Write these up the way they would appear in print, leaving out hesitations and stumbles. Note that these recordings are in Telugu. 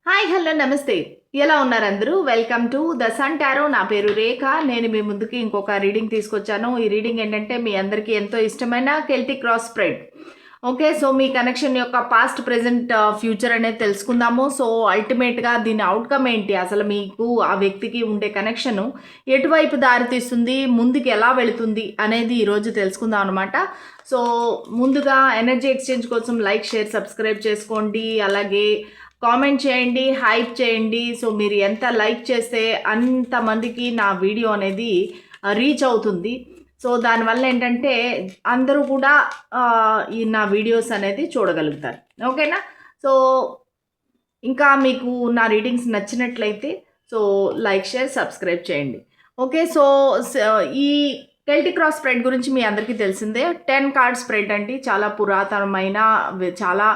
హాయ్ హలో నమస్తే. ఎలా ఉన్నారు అందరూ? Welcome to the sun tarot. నా పేరు రేఖ. నేను మీ ముందుకి ఇంకొక రీడింగ్ తీసుకొచ్చాను. ఈ రీడింగ్ ఏంటంటే మీ అందరికీ ఎంతో ఇష్టమైన Celtic cross spread. Okay, so మీ కనెక్షన్ యొక్క పాస్ట్, ప్రెజెంట్, ఫ్యూచర్ అనేది తెలుసుకుందాము. సో అల్టిమేట్గా దీని అవుట్కమ్ ఏంటి, అసలు మీకు ఆ వ్యక్తికి ఉండే కనెక్షను ఎటువైపు దారితీస్తుంది, ముందుకు ఎలా వెళుతుంది అనేది ఈరోజు తెలుసుకుందాం అనమాట. సో ముందుగా ఎనర్జీ ఎక్స్చేంజ్ కోసం లైక్, షేర్, సబ్స్క్రైబ్ చేసుకోండి. అలాగే కామెంట్ చేయండి, హైప్ చేయండి. సో మీరు ఎంత లైక్ చేస్తే అంతమందికి నా వీడియో అనేది రీచ్ అవుతుంది. సో దానివల్ల ఏంటంటే అందరూ కూడా ఈ నా వీడియోస్ అనేది చూడగలుగుతారు. ఓకేనా? సో ఇంకా మీకు నా రీడింగ్స్ నచ్చినట్లయితే సో లైక్, షేర్, సబ్స్క్రైబ్ చేయండి. ఓకే, సో ఈ కెల్టిక్ క్రాస్ స్ప్రెడ్ గురించి మీ అందరికీ తెలిసిందే. 10 కార్డ్ స్ప్రెడ్ అండి. చాలా పురాతనమైన, చాలా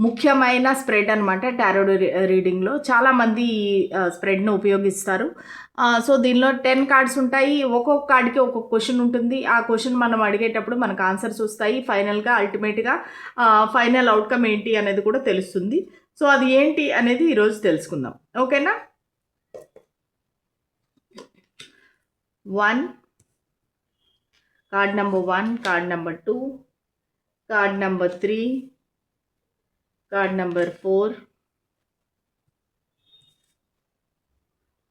ముఖ్యమైన స్ప్రెడ్ అనమాట. టారో రీడింగ్లో చాలామంది ఈ స్ప్రెడ్ను ఉపయోగిస్తారు. సో దీనిలో 10 కార్డ్స్ ఉంటాయి. ఒక్కొక్క కార్డ్కి ఒక్కొక్క క్వశ్చన్ ఉంటుంది. ఆ క్వశ్చన్ మనం అడిగేటప్పుడు మనకు ఆన్సర్స్ వస్తాయి. ఫైనల్గా అల్టిమేట్గా ఫైనల్ అవుట్కమ్ ఏంటి అనేది కూడా తెలుస్తుంది. సో అది ఏంటి అనేది ఈరోజు తెలుసుకుందాం. ఓకేనా? 1 card number 1, card number 2, card number 3, card number 4,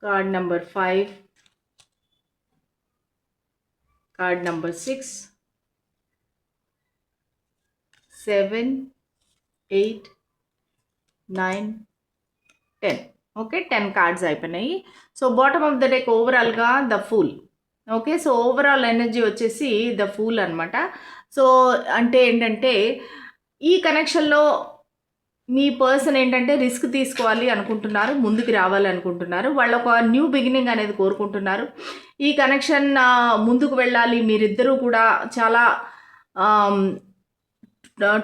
card number 5, card number 6, 7, 8, 9, 10. Okay, 10 cards అయిపోయినాయి. So bottom of the deck ఓవరాల్గా the fool. Okay, so overall energy వచ్చేసి ద ఫూల్ అనమాట. సో అంటే ఏంటంటే ఈ కనెక్షన్లో మీ పర్సన్ ఏంటంటే రిస్క్ తీసుకోవాలి అనుకుంటున్నారు, ముందుకు రావాలి అనుకుంటున్నారు, వాళ్ళు ఒక న్యూ బిగినింగ్ అనేది కోరుకుంటున్నారు. ఈ కనెక్షన్ ముందుకు వెళ్ళాలి. మీరిద్దరూ కూడా చాలా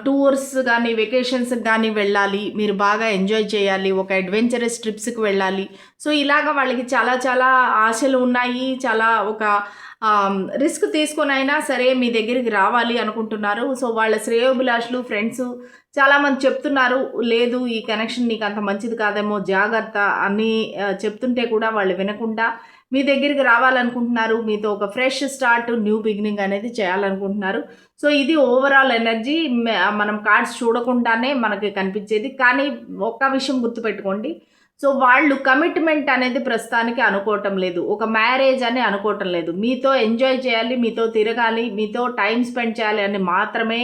టూర్స్ కానీ, వెకేషన్స్ కానీ వెళ్ళాలి. మీరు బాగా ఎంజాయ్ చేయాలి. ఒక అడ్వెంచరస్ ట్రిప్స్కి వెళ్ళాలి. సో ఇలాగ వాళ్ళకి చాలా చాలా ఆశలు ఉన్నాయి. చాలా ఒక రిస్క్ తీసుకొని అయినా సరే మీ దగ్గరికి రావాలి అనుకుంటున్నారు. సో వాళ్ళ శ్రేయోభిలాషులు, ఫ్రెండ్స్ చాలామంది చెప్తున్నారు, లేదు ఈ కనెక్షన్ నీకు అంత మంచిది కాదేమో, జాగ్రత్త అని చెప్తుంటే కూడా వాళ్ళు వినకుండా మీ దగ్గరికి రావాలనుకుంటున్నారు. మీతో ఒక ఫ్రెష్ స్టార్ట్, న్యూ బిగినింగ్ అనేది చేయాలనుకుంటున్నారు. సో ఇది ఓవరాల్ ఎనర్జీ. మనం కార్డ్స్ చూడకుండానే మనకి కనిపించేది. కానీ ఒక్క విషయం గుర్తుపెట్టుకోండి, సో వాళ్ళు కమిట్మెంట్ అనేది ప్రస్తుతానికి అనుకోవటం లేదు, ఒక మ్యారేజ్ అని అనుకోవటం లేదు. మీతో ఎంజాయ్ చేయాలి, మీతో తిరగాలి, మీతో టైం స్పెండ్ చేయాలి అని మాత్రమే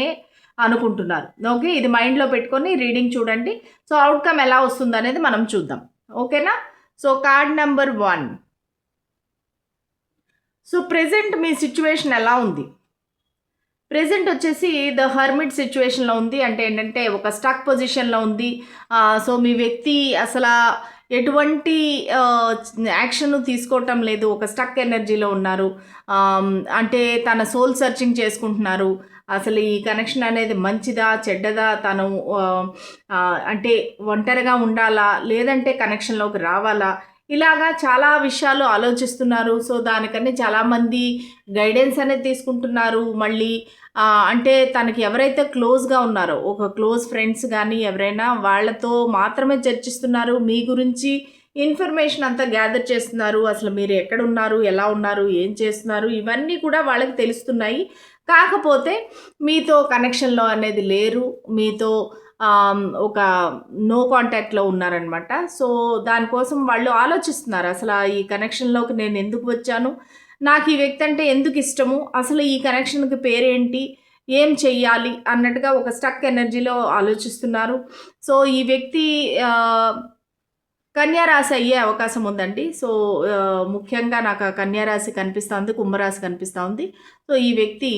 అనుకుంటున్నారు. ఓకే, ఇది మైండ్లో పెట్టుకొని రీడింగ్ చూడండి. సో అవుట్కమ్ ఎలా వస్తుంది అనేది మనం చూద్దాం. ఓకేనా? So card number 1. So present మీ సిచ్యువేషన్ ఎలా ఉంది? ప్రెజెంట్ వచ్చేసి ద హర్మిట్ సిచ్యువేషన్లో ఉంది. అంటే ఏంటంటే ఒక స్టక్ పొజిషన్లో ఉంది. సో మీ వ్యక్తి అసలు ఎటువంటి యాక్షన్ తీసుకోవటం లేదు, ఒక స్టక్ ఎనర్జీలో ఉన్నారు. అంటే తన సోల్ సర్చింగ్ చేసుకుంటున్నారు. అసలు ఈ కనెక్షన్ అనేది మంచిదా, చెడ్డదా, తను అంటే ఒంటరిగా ఉండాలా, లేదంటే కనెక్షన్లోకి రావాలా, ఇలాగా చాలా విషయాలు ఆలోచిస్తున్నారు. సో దానికని చాలామంది గైడెన్స్ అనేది తీసుకుంటున్నారు. మళ్ళీ అంటే తనకి ఎవరైతే క్లోజ్గా ఉన్నారో, ఒక క్లోజ్ ఫ్రెండ్స్ కానీ ఎవరైనా, వాళ్ళతో మాత్రమే చర్చిస్తున్నారు. మీ గురించి ఇన్ఫర్మేషన్ అంతా గ్యాదర్ చేస్తున్నారు. అసలు మీరు ఎక్కడున్నారు, ఎలా ఉన్నారు, ఏం చేస్తున్నారు, ఇవన్నీ కూడా వాళ్ళకి తెలుస్తున్నాయి. కాకపోతే మీతో కనెక్షన్లో అనేది లేరు, మీతో ఒక నో కాంటాక్ట్లో ఉన్నారనమాట. సో దానికోసం వాళ్ళు ఆలోచిస్తున్నారు, అసలు ఈ కనెక్షన్లోకి నేను ఎందుకు వచ్చాను, నాకు ఈ వ్యక్తి అంటే ఎందుకు ఇష్టము, అసలు ఈ కనెక్షన్కి పేరేంటి, ఏం చెయ్యాలి అన్నట్టుగా ఒక స్టక్ ఎనర్జీలో ఆలోచిస్తున్నారు. సో ఈ వ్యక్తి కన్యారాశి అయ్యే అవకాశం ఉందండి. సో ముఖ్యంగా నాకు ఆ కన్యారాశి కనిపిస్తుంది, కుంభరాశి కనిపిస్తుంది. సో ఈ వ్యక్తి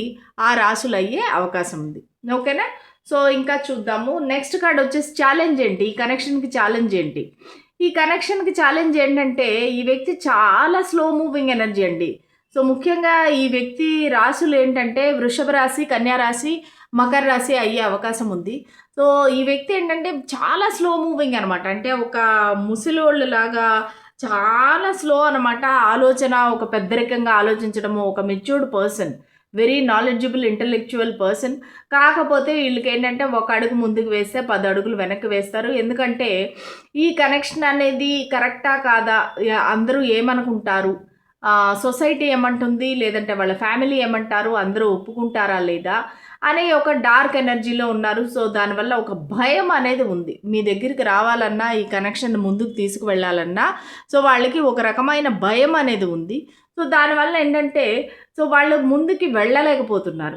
ఆ రాశులు అయ్యే అవకాశం ఉంది. ఓకేనా? సో ఇంకా చూద్దాము. నెక్స్ట్ కార్డ్ వచ్చేసి ఛాలెంజ్ ఏంటి, ఈ కనెక్షన్కి ఛాలెంజ్ ఏంటి? ఈ కనెక్షన్కి ఛాలెంజ్ ఏంటంటే ఈ వ్యక్తి చాలా స్లో మూవింగ్ ఎనర్జీ అండి. సో ముఖ్యంగా ఈ వ్యక్తి రాశులు ఏంటంటే వృషభ రాశి, కన్యారాశి, మకర రాశి అయ్యే అవకాశం ఉంది. సో ఈ వ్యక్తి ఏంటంటే చాలా స్లో మూవింగ్ అనమాట. అంటే ఒక ముసలోళ్ళలాగా చాలా స్లో అనమాట. ఆలోచన ఒక పెద్దరికంగా ఆలోచించడము, ఒక matured person. Very knowledgeable intellectual person. కాకపోతే వీళ్ళకి ఏంటంటే ఒక అడుగు ముందుకు వేస్తే 10 అడుగులు వెనక్కి వేస్తారు. ఎందుకంటే ఈ కనెక్షన్ అనేది కరెక్టా కాదా, అందరూ ఏమనుకుంటారు, సొసైటీ ఏమంటుంది, లేదంటే వాళ్ళ ఫ్యామిలీ ఏమంటారు, అందరూ ఒప్పుకుంటారా లేదా అనే ఒక డార్క్ ఎనర్జీలో ఉన్నారు. సో దానివల్ల ఒక భయం అనేది ఉంది. మీ దగ్గరికి రావాలన్నా, ఈ కనెక్షన్ ముందుకు తీసుకువెళ్ళాలన్నా సో వాళ్ళకి ఒక రకమైన భయం అనేది ఉంది. సో దానివల్ల ఏంటంటే సో వాళ్ళు ముందుకి వెళ్ళలేకపోతున్నారు.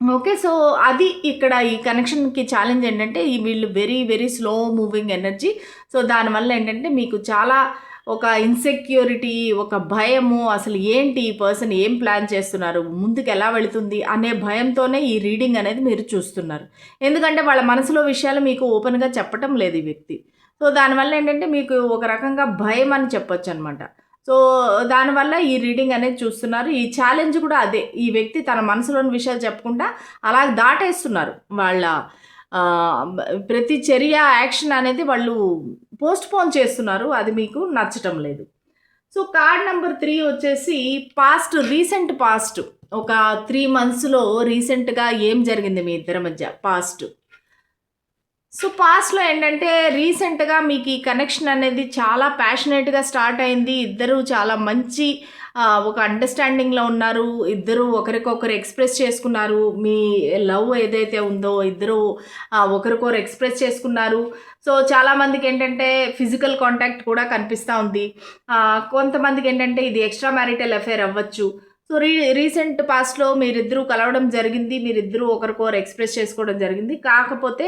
ఓకే. సో అది ఇక్కడ ఈ కనెక్షన్‌కి ఛాలెంజ్ ఏంటంటే వీళ్ళు very, very slow moving energy. So దానివల్ల ఏంటంటే మీకు చాలా ఒక ఇన్‌సెక్యూరిటీ, ఒక భయము, అసలు ఏంటి ఈ పర్సన్ ఏం ప్లాన్ చేస్తున్నారు, ముందుకు ఎలా వెళుతుంది అనే భయంతోనే ఈ రీడింగ్ అనేది మీరు చూస్తున్నారు. ఎందుకంటే వాళ్ళ మనసులో విషయాలు మీకు ఓపెన్‌గా చెప్పటం లేదు ఈ వ్యక్తి. సో దానివల్ల ఏంటంటే మీకు ఒక రకంగా భయం అని చెప్పొచ్చనమాట. సో దానివల్ల ఈ రీడింగ్ అనేది చూస్తున్నారు. ఈ ఛాలెంజ్ కూడా అదే. ఈ వ్యక్తి తన మనసులోని విషయాలు చెప్పకుండా అలా దాటేస్తున్నారు. వాళ్ళ ప్రతి చర్య, యాక్షన్ అనేది వాళ్ళు పోస్ట్‌పోన్ చేస్తున్నారు. అది మీకు నచ్చటం లేదు. సో కార్డ్ నెంబర్ 3 వచ్చేసి పాస్ట్, రీసెంట్ పాస్ట్. ఒక 3 మంత్స్‌లో రీసెంట్‌గా ఏం జరిగింది మీ ఇద్దరి మధ్య పాస్ట్. సో పాస్ట్‌లో ఏంటంటే రీసెంట్‌గా మీకు ఈ కనెక్షన్ అనేది చాలా ప్యాషనేట్‌గా స్టార్ట్ అయింది. ఇద్దరు చాలా మంచి ఒక అండర్‌స్టాండింగ్‌లో ఉన్నారు. ఇద్దరు ఒకరికొకరు ఎక్స్‌ప్రెస్ చేసుకున్నారు. మీ లవ్ ఏదైతే ఉందో ఇద్దరు ఒకరికొకరు ఎక్స్‌ప్రెస్ చేసుకున్నారు. సో చాలామందికి ఏంటంటే ఫిజికల్ కాంటాక్ట్ కూడా కనిపిస్తూ ఉంది. కొంతమందికి ఏంటంటే ఇది ఎక్స్ట్రా మ్యారిటల్ అఫేర్ అవ్వచ్చు. సో రీసెంట్ పాస్ట్‌లో మీరిద్దరూ కలవడం జరిగింది. మీరిద్దరూ ఒకరికొకరు ఎక్స్‌ప్రెస్ చేసుకోవడం జరిగింది. కాకపోతే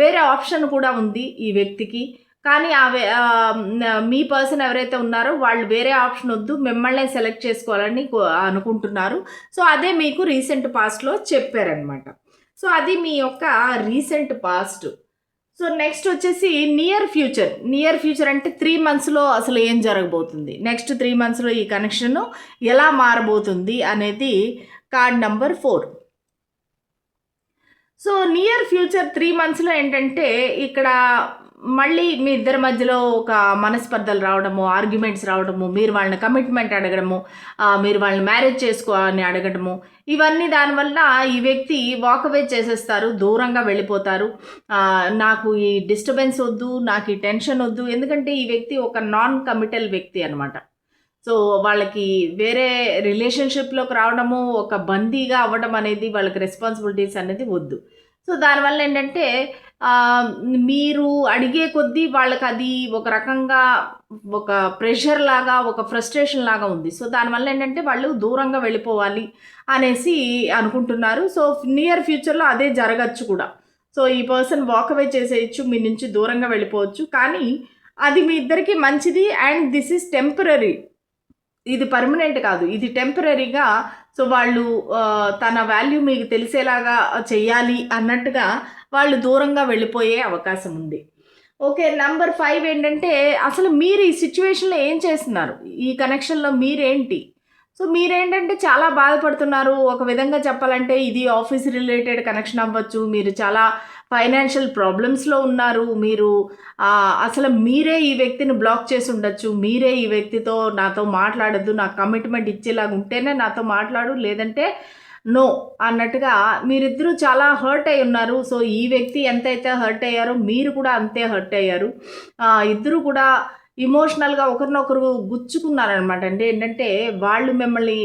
వేరే ఆప్షన్ కూడా ఉంది ఈ వ్యక్తికి. కానీ మీ పర్సన్ ఎవరైతే ఉన్నారో వాళ్ళు వేరే ఆప్షన్ వద్దు, మిమ్మల్నే సెలెక్ట్ చేసుకోవాలని అనుకుంటున్నారు. సో అదే మీకు రీసెంట్ పాస్ట్‌లో చెప్పారనమాట. సో అది మీ యొక్క రీసెంట్ పాస్ట్. సో నెక్స్ట్ వచ్చేసి నియర్ ఫ్యూచర్. నియర్ ఫ్యూచర్ అంటే 3 మంత్స్‌లో అసలు ఏం జరగబోతుంది, నెక్స్ట్ 3 మంత్స్‌లో ఈ కనెక్షన్ ఎలా మారబోతుంది అనేది card number 4. So near future 3 మంత్స్‌లో ఏంటంటే ఇక్కడ మళ్ళీ మీ ఇద్దరి మధ్యలో ఒక మనస్పర్ధలు రావడము, ఆర్గ్యుమెంట్స్ రావడము, మీరు వాళ్ళని కమిట్మెంట్ అడగడము, మీరు వాళ్ళని మ్యారేజ్ చేసుకోవాలని అడగడము, ఇవన్నీ దానివల్ల ఈ వ్యక్తి వాకవే చేసేస్తారు, దూరంగా వెళ్ళిపోతారు. నాకు ఈ డిస్టర్బెన్స్ వద్దు, నాకు ఈ టెన్షన్ వద్దు. ఎందుకంటే ఈ వ్యక్తి ఒక నాన్ కమిటల్ వ్యక్తి అనమాట. సో వాళ్ళకి వేరే రిలేషన్షిప్లోకి రావడము, ఒక బందీగా అవ్వడం అనేది, వాళ్ళకి రెస్పాన్సిబిలిటీస్ అనేది వద్దు. సో దానివల్ల ఏంటంటే మీరు అడిగే కొద్దీ వాళ్ళకి అది ఒక రకంగా ఒక ప్రెషర్ లాగా, ఒక ఫ్రస్ట్రేషన్ లాగా ఉంది. సో దానివల్ల ఏంటంటే వాళ్ళు దూరంగా వెళ్ళిపోవాలి అనేసి అనుకుంటున్నారు. సో నియర్ ఫ్యూచర్లో అదే జరగచ్చు కూడా. సో ఈ పర్సన్ వాకవే చేసేయచ్చు, మీ నుంచి దూరంగా వెళ్ళిపోవచ్చు. కానీ అది మీ ఇద్దరికి మంచిది. And this is temporary. ఇది పర్మనెంట్ కాదు, ఇది టెంపరరీగా. సో వాళ్ళు తన వాల్యూ మీకు తెలిసేలాగా చెయ్యాలి అన్నట్టుగా వాళ్ళు దూరంగా వెళ్ళిపోయే అవకాశం ఉంది. ఓకే. నెంబర్ 5 ఏంటంటే అసలు మీరు ఈ సిచ్యువేషన్లో ఏం చేస్తున్నారు, ఈ కనెక్షన్లో మీరేంటి? సో మీరేంటంటే చాలా బాధపడుతున్నారు. ఒక విధంగా చెప్పాలంటే ఇది ఆఫీస్ రిలేటెడ్ కనెక్షన్ అవ్వచ్చు. మీరు చాలా ఫైనాన్షియల్ ప్రాబ్లమ్స్లో ఉన్నారు. మీరు అసలు మీరే ఈ వ్యక్తిని బ్లాక్ చేసి ఉండొచ్చు. మీరే ఈ వ్యక్తితో నాతో మాట్లాడద్దు, నాకు కమిట్మెంట్ ఇచ్చేలాగా ఉంటేనే నాతో మాట్లాడు, లేదంటే నో అన్నట్టుగా మీరిద్దరూ చాలా హర్ట్ అయి ఉన్నారు. సో ఈ వ్యక్తి ఎంతైతే హర్ట్ అయ్యారో మీరు కూడా అంతే హర్ట్ అయ్యారు. ఇద్దరు కూడా ఇమోషనల్గా ఒకరినొకరు గుచ్చుకున్నారనమాట. అంటే ఏంటంటే వాళ్ళు మిమ్మల్ని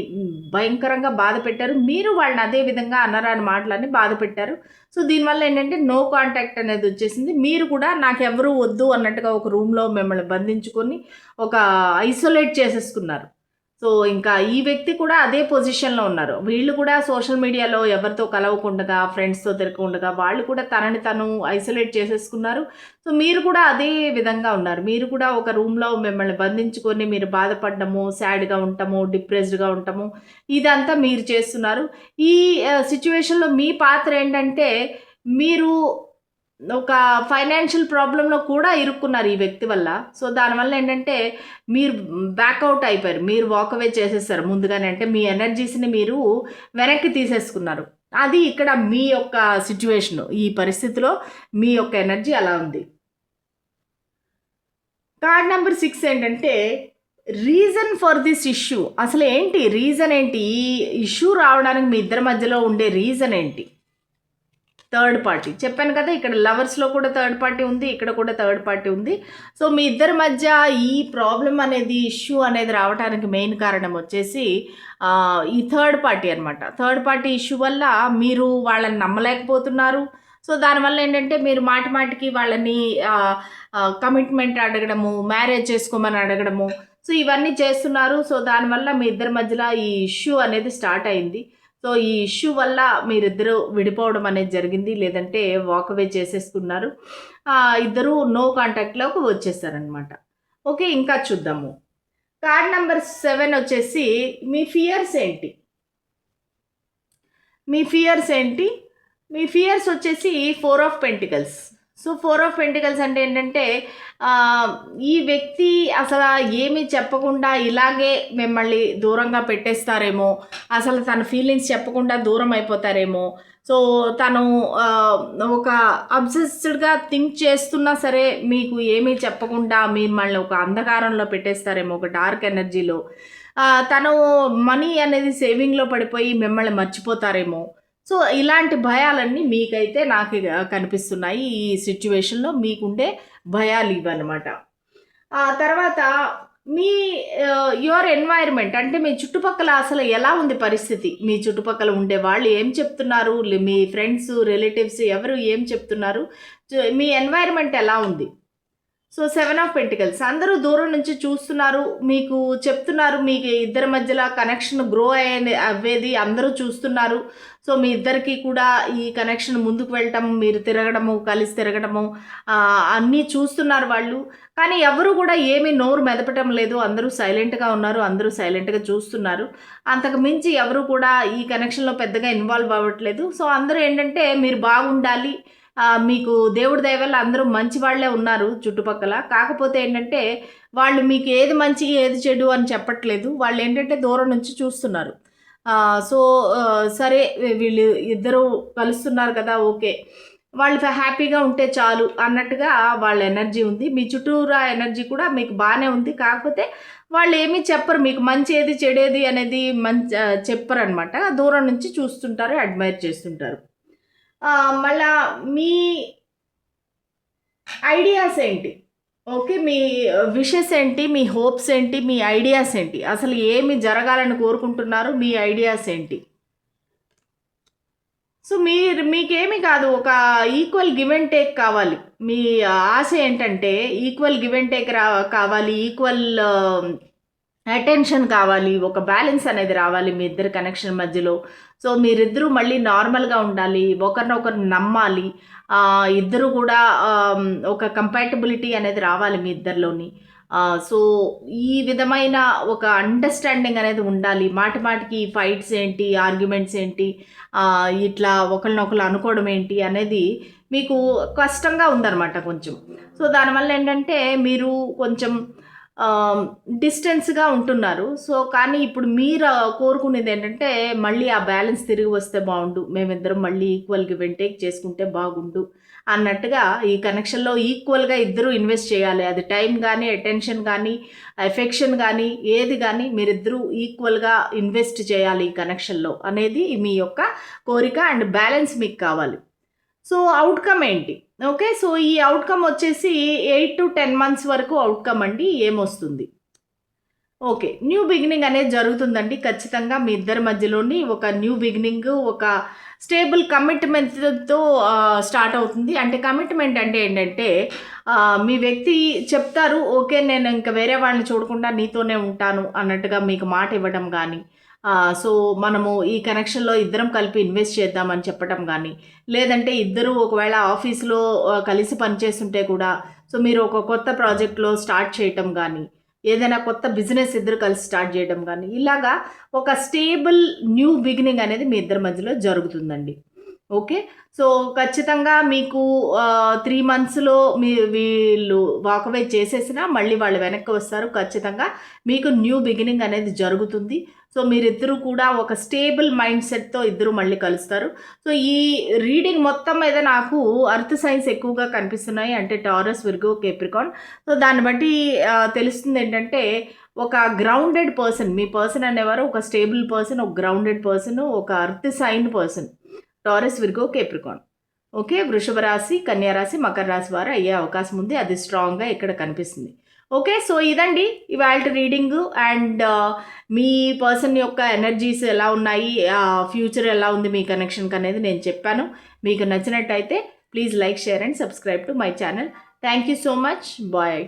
భయంకరంగా బాధ పెట్టారు, మీరు వాళ్ళని అదే విధంగా అన్నరాని మాటలని బాధ పెట్టారు. సో దీనివల్ల ఏంటంటే నో కాంటాక్ట్ అనేది వచ్చేసింది. మీరు కూడా నాకెవరూ వద్దు అన్నట్టుగా ఒక రూమ్లో మిమ్మల్ని బంధించుకొని ఒక ఐసోలేట్ చేసేసుకున్నారు. సో ఇంకా ఈ వ్యక్తి కూడా అదే పొజిషన్లో ఉన్నారు. వీళ్ళు కూడా సోషల్ మీడియాలో ఎవరితో కలవకుండా, ఫ్రెండ్స్తో తిరగకుండా వాళ్ళు కూడా తనని తను ఐసోలేట్ చేసేసుకున్నారు. సో మీరు కూడా అదే విధంగా ఉన్నారు. మీరు కూడా ఒక రూమ్లో మిమ్మల్ని బంధించుకొని మీరు బాధపడము, సాడ్గా ఉండటము, డిప్రెస్డ్గా ఉండటము, ఇదంతా మీరు చేస్తున్నారు. ఈ సిచ్యువేషన్లో మీ పాత్ర ఏంటంటే మీరు ఒక ఫైనాన్షియల్ ప్రాబ్లంలో కూడా ఇరుక్కున్నారు ఈ వ్యక్తి వల్ల. సో దానివల్ల ఏంటంటే మీరు బ్యాక్అవుట్ అయిపోయారు, మీరు వాకవే చేసేసారు ముందుగానే. అంటే మీ ఎనర్జీస్ని మీరు వెనక్కి తీసేసుకున్నారు. అది ఇక్కడ మీ యొక్క సిచ్యువేషను. ఈ పరిస్థితిలో మీ యొక్క ఎనర్జీ అలా ఉంది. కార్డ్ నెంబర్ 6 ఏంటంటే రీజన్ ఫర్ దిస్ ఇష్యూ అసలు ఏంటి, రీజన్ ఏంటి, ఈ ఇష్యూ రావడానికి మీ ఇద్దరి మధ్యలో ఉండే రీజన్ ఏంటి? థర్డ్ పార్టీ చెప్పాను కదా, ఇక్కడ లవర్స్లో కూడా థర్డ్ పార్టీ ఉంది, ఇక్కడ కూడా థర్డ్ పార్టీ ఉంది. సో మీ ఇద్దరి మధ్య ఈ ప్రాబ్లం అనేది, ఇష్యూ అనేది రావడానికి మెయిన్ కారణం వచ్చేసి ఈ థర్డ్ పార్టీ అనమాట. థర్డ్ పార్టీ ఇష్యూ వల్ల మీరు వాళ్ళని నమ్మలేకపోతున్నారు. సో దానివల్ల ఏంటంటే మీరు మాటి మాటికి వాళ్ళని కమిట్మెంట్ అడగడము, మ్యారేజ్ చేసుకోమని అడగడము, సో ఇవన్నీ చేస్తున్నారు. సో దానివల్ల మీ ఇద్దరి మధ్యలో ఈ ఇష్యూ అనేది స్టార్ట్ అయింది. సో ఈ ఇష్యూ వల్ల మీరిద్దరూ విడిపోవడం అనేది జరిగింది, లేదంటే వాకవే చేసేసుకున్నారు. ఇద్దరు నో కాంటాక్ట్లోకి వచ్చేసారనమాట. ఓకే, ఇంకా చూద్దాము. కార్డ్ నెంబర్ 7 వచ్చేసి మీ ఫియర్స్ ఏంటి? మీ ఫియర్స్ ఏంటి? మీ ఫియర్స్ వచ్చేసి 4 of pentacles. So 4 of pentacles అంటే ఏంటంటే ఈ వ్యక్తి అసలు ఏమీ చెప్పకుండా ఇలాగే మిమ్మల్ని దూరంగా పెట్టేస్తారేమో, అసలు తన ఫీలింగ్స్ చెప్పకుండా దూరం అయిపోతారేమో. సో తను ఒక అబ్సెస్డ్గా థింక్ చేస్తున్నా సరే మీకు ఏమీ చెప్పకుండా మిమ్మల్ని ఒక అంధకారంలో పెట్టేస్తారేమో, ఒక డార్క్ ఎనర్జీలో. తను మనీ అనేది సేవింగ్లో పడిపోయి మిమ్మల్ని మర్చిపోతారేమో. సో ఇలాంటి భయాలన్నీ మీకైతే నాకు కనిపిస్తున్నాయి. ఈ సిచ్యువేషన్లో మీకుండే భయాలు ఇవన్నమాట. తర్వాత మీ యువర్ ఎన్వైర్మెంట్ అంటే మీ చుట్టుపక్కల అసలు ఎలా ఉంది పరిస్థితి, మీ చుట్టుపక్కల ఉండే వాళ్ళు ఏం చెప్తున్నారు, మీ ఫ్రెండ్స్, రిలేటివ్స్ ఎవరు ఏం చెప్తున్నారు, మీ ఎన్వైర్మెంట్ ఎలా ఉంది. సో 7 ఆఫ్ పెంటికల్స్, అందరూ దూరం నుంచి చూస్తున్నారు, మీకు చెప్తున్నారు, మీకు ఇద్దరి మధ్యలో కనెక్షన్ గ్రో అవ్వేది అందరూ చూస్తున్నారు. సో మీ ఇద్దరికి కూడా ఈ కనెక్షన్ ముందుకు వెళ్ళటం, మీరు తిరగడము, కలిసి తిరగడము అన్నీ చూస్తున్నారు వాళ్ళు. కానీ ఎవరు కూడా ఏమీ నోరు మెదపటం లేదు, అందరూ సైలెంట్గా ఉన్నారు, అందరూ సైలెంట్గా చూస్తున్నారు. అంతకు మించి ఎవరు కూడా ఈ కనెక్షన్లో పెద్దగా ఇన్వాల్వ్ అవ్వట్లేదు. సో అందరూ ఏంటంటే మీరు బాగుండాలి, మీకు దేవుడి దయ వల్ల అందరూ మంచి వాళ్ళే ఉన్నారు చుట్టుపక్కల. కాకపోతే ఏంటంటే వాళ్ళు మీకు ఏది మంచి ఏది చెడు అని చెప్పట్లేదు, వాళ్ళు ఏంటంటే దూరం నుంచి చూస్తున్నారు. సో సరే వీళ్ళు ఇద్దరు కలుస్తున్నారు కదా, ఓకే వాళ్ళు హ్యాపీగా ఉంటే చాలు అన్నట్టుగా వాళ్ళ ఎనర్జీ ఉంది. మీ చుట్టూరా ఎనర్జీ కూడా మీకు బాగానే ఉంది. కాకపోతే వాళ్ళు ఏమీ చెప్పరు, మీకు మంచి ఏది చెడేది అనేది చెప్పరు అనమాట. దూరం నుంచి చూస్తుంటారు, అడ్మైర్ చేస్తుంటారు. మళ్ళా మీ ఐడియాస్ ఏంటి? ఓకే, మీ విషెస్ ఏంటి, మీ హోప్స్ ఏంటి, మీ ఐడియాస్ ఏంటి, అసలు ఏమి జరగాలని కోరుకుంటున్నారు, మీ ఐడియాస్ ఏంటి? సో మీకేమి కాదు, ఒక ఈక్వల్ గివ్ అండ్ టేక్ కావాలి. మీ ఆశ ఏంటంటే ఈక్వల్ గివ్ అండ్ టేక్ కావాలి, ఈక్వల్ అటెన్షన్ కావాలి, ఒక బ్యాలెన్స్ అనేది రావాలి మీ ఇద్దరు కనెక్షన్ మధ్యలో. సో మీరిద్దరూ మళ్ళీ నార్మల్గా ఉండాలి, ఒకరినొకరు నమ్మాలి, ఇద్దరు కూడా ఒక కంపాటబిలిటీ అనేది రావాలి మీ ఇద్దరిలోని. సో ఈ విధమైన ఒక అండర్స్టాండింగ్ అనేది ఉండాలి. మాటి మాటికి ఫైట్స్ ఏంటి, ఆర్గ్యుమెంట్స్ ఏంటి, ఇట్లా ఒకరినొకరు అనుకోవడం ఏంటి అనేది మీకు కష్టంగా ఉందన్నమాట కొంచెం. సో దానివల్ల ఏంటంటే మీరు కొంచెం డిస్టెన్స్గా ఉంటున్నారు. సో కానీ ఇప్పుడు మీరు కోరుకునేది ఏంటంటే మళ్ళీ ఆ బ్యాలెన్స్ తిరిగి వస్తే బాగుండు, మేమిద్దరం మళ్ళీ ఈక్వల్ గివ్ అండ్ టేక్ చేసుకుంటే బాగుండు అన్నట్టుగా ఈ కనెక్షన్లో ఈక్వల్గా ఇద్దరు ఇన్వెస్ట్ చేయాలి. అది టైం కానీ, అటెన్షన్ కానీ, ఎఫెక్షన్ కానీ, ఏది కానీ మీరిద్దరూ ఈక్వల్గా ఇన్వెస్ట్ చేయాలి ఈ కనెక్షన్లో అనేది మీ యొక్క కోరిక అండ్ బ్యాలెన్స్ మీకు కావాలి. సో అవుట్కమ్ ఏంటి? ఓకే, సో ఈ అవుట్కమ్ వచ్చేసి 8 to 10 months వరకు అవుట్కమ్ అండి. ఏమొస్తుంది? ఓకే, న్యూ బిగినింగ్ అనేది జరుగుతుందండి ఖచ్చితంగా మీ ఇద్దరి మధ్యలోని. ఒక న్యూ బిగినింగ్, ఒక స్టేబుల్ కమిట్మెంట్తో స్టార్ట్ అవుతుంది. అంటే కమిట్మెంట్ అంటే ఏంటంటే మీ వ్యక్తి చెప్తారు, ఓకే నేను ఇంకా వేరే వాళ్ళని చూడకుండా నీతోనే ఉంటాను అన్నట్టుగా మీకు మాట ఇవ్వడం కానీ, సో మనము ఈ కనెక్షన్లో ఇద్దరం కలిపి ఇన్వెస్ట్ చేద్దామని చెప్పడం కానీ, లేదంటే ఇద్దరు ఒకవేళ ఆఫీస్లో కలిసి పనిచేస్తుంటే కూడా సో మీరు ఒక కొత్త ప్రాజెక్ట్లో స్టార్ట్ చేయటం కానీ, ఏదైనా కొత్త బిజినెస్ ఇద్దరు కలిసి స్టార్ట్ చేయడం కానీ, ఇలాగా ఒక స్టేబుల్ న్యూ బిగినింగ్ అనేది మీ ఇద్దరి మధ్యలో జరుగుతుందండి. ఓకే, సో ఖచ్చితంగా మీకు 3 monthsలో వీళ్ళు వాకవే చేసేసినా మళ్ళీ వాళ్ళు వెనక్కి వస్తారు. ఖచ్చితంగా మీకు న్యూ బిగినింగ్ అనేది జరుగుతుంది. సో మీరిద్దరూ కూడా ఒక స్టేబుల్ మైండ్ సెట్తో ఇద్దరు మళ్ళీ కలుస్తారు. సో ఈ రీడింగ్ మొత్తం మీద నాకు అర్త్ సైన్స్ ఎక్కువగా కనిపిస్తున్నాయి, అంటే టారస్, విర్గో, కేప్రికాన్. సో దాన్ని బట్టి తెలుస్తుంది ఏంటంటే ఒక గ్రౌండెడ్ పర్సన్, మీ పర్సన్ అనేవారు ఒక స్టేబుల్ పర్సన్, ఒక గ్రౌండెడ్ పర్సన్, ఒక earth sign person. Taurus, Virgo, Capricorn. Okay, వృషభ రాశి, కన్యా రాశి, మకర రాశి వారు అయ్యే అవకాశం ఉంది. అది స్ట్రాంగ్గా ఇక్కడ కనిపిస్తుంది. ఓకే, సో ఇదండి ఇవాళ రీడింగ్. అండ్ మీ పర్సన్ యొక్క ఎనర్జీస్ ఎలా ఉన్నాయి, ఫ్యూచర్ ఎలా ఉంది మీ కనెక్షన్కి అనేది నేను చెప్పాను. మీకు నచ్చినట్టయితే please like, share and subscribe to my channel. Thank you so much. Bye.